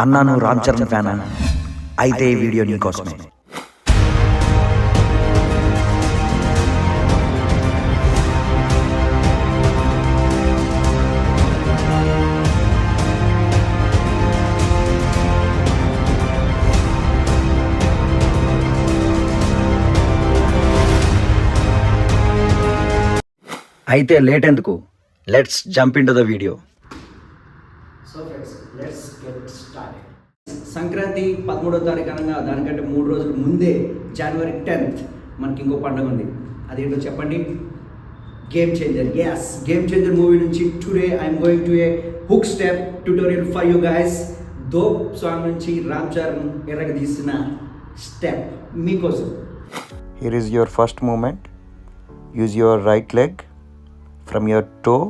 అన్నా నువ్వు రామ్ చరణ్ ఫ్యానా? అయితే ఈ వీడియో నీకోసమే. అయితే లేట్ ఎందుకు, let's jump into the video. So friends, let's get started. Sankranti 13వ తారీఖు అనగా దానికంటే 3 రోజుల ముందే జనవరి 10th మనకి ఇంకో పండుగ ఉంది. అదేంటో చెప్పండి? Game changer. Yes, game changer movie నుంచి today I'm going to a hook step tutorial for you guys. Dope song నుంచి రామ్ చరణ్ ఎరగదీసిన స్టెప్ మీకోసం. Here is your first movement. Use your right leg from your toe.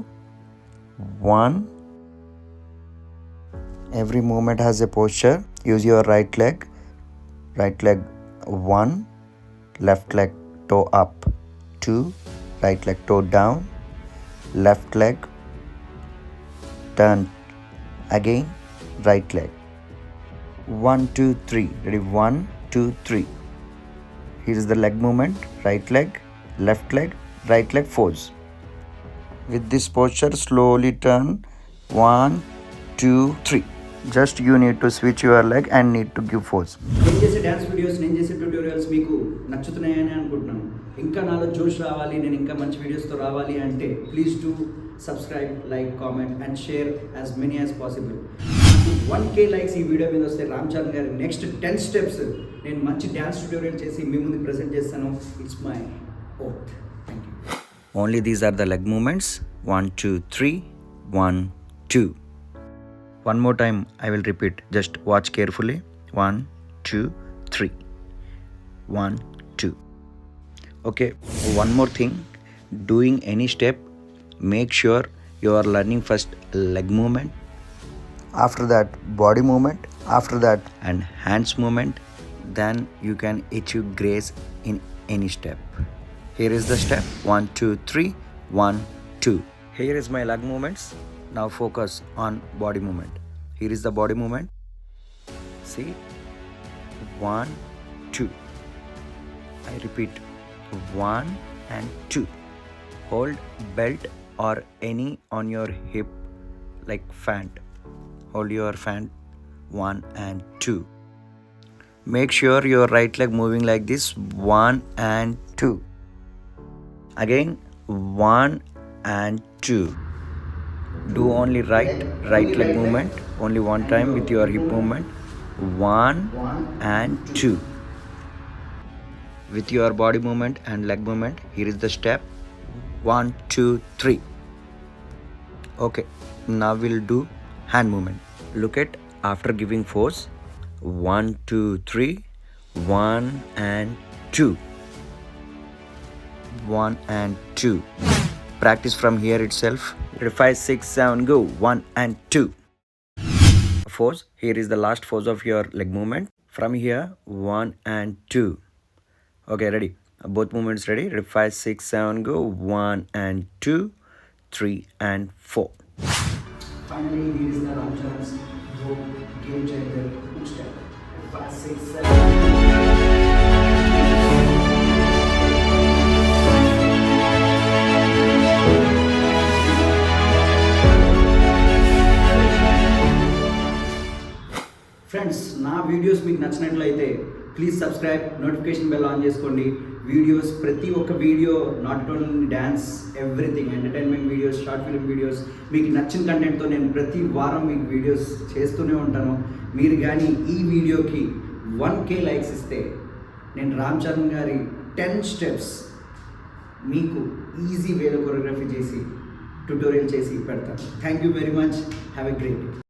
1. Every movement has a posture. Use your right leg. Right leg 1. Left leg toe up. 2. Right leg toe down. Left leg turn again. Right leg 1 2 3. Ready? 1 2 3. Here is the leg movement. Right leg, left leg, right leg force. With this posture, slowly turn 1 2 3. Just you need to switch your leg and need to give force. నేను చేసే dance videos, నేను చేసే tutorials మీకు నచ్చుతున్నాయని అనుకుంటున్నాను. ఇంకా నాలో జోష్ రావాలి, నేను ఇంకా మంచి వీడియోస్తో రావాలి అంటే please to subscribe, like, comment and share as many as possible. 1K likes ఈ వీడియో మీద వస్తే రామ్ చరణ్ గారి నెక్స్ట్ 10 స్టెప్స్ నేను మంచి డ్యాన్స్ ట్యూటోరియల్ చేసి మీ ముందు ప్రెజెంట్ చేస్తాను. It's my oath. Thank you. Only these are the leg movements. 1 2 3. 1 2. One more time I will repeat. Just watch carefully. 1 2 3. 1 2. Okay, one more thing. Doing any step, make sure you are learning first leg movement, after that body movement, after that and hands movement. Then you can achieve grace in any step. Here is the step 1 2 3. 1 2. Here is my leg movements. Now focus on body movement. Here is the body movement. See, 1 2. I repeat, 1 and 2. Hold belt or any on your hip like fan. Hold your fan 1 and 2. Make sure your right leg moving like this 1 and 2. Again 1 and 2. Do only right leg movement only one time with your hip movement 1 and 2. With your body movement and leg movement, here is the step 1 2 3. Okay, now we'll do hand movement. Look at after giving force 1 2 3. 1 and 2. 1 and 2. Practice from here itself. 5 6 7 go. 1 and 2. Force. Here is the last force of your leg movement. From here 1 and 2. Okay, ready? Both movements ready? 5 6 7 go. 1 and 2. 3 and 4. Finally, here is the Ram Charan's game changer hook step. 5 6 7. Friends, నా videos మీకు నచ్చినట్లయితే please subscribe, notification bell on చేసుకోండి. Videos ప్రతి ఒక్క video, not only dance, everything, entertainment videos, short film videos, మీకు నచ్చిన కంటెంట్తో నేను ప్రతి వారం మీకు వీడియోస్ చేస్తూనే ఉంటాను. మీరు కానీ ఈ వీడియోకి 1K లైక్స్ ఇస్తే నేను రామ్ చరణ్ గారి 10 స్టెప్స్ మీకు ఈజీ వేలో కొరియోగ్రఫీ చేసి ట్యూటోరియల్ చేసి పెడతాను. Thank you very much. Have a great day.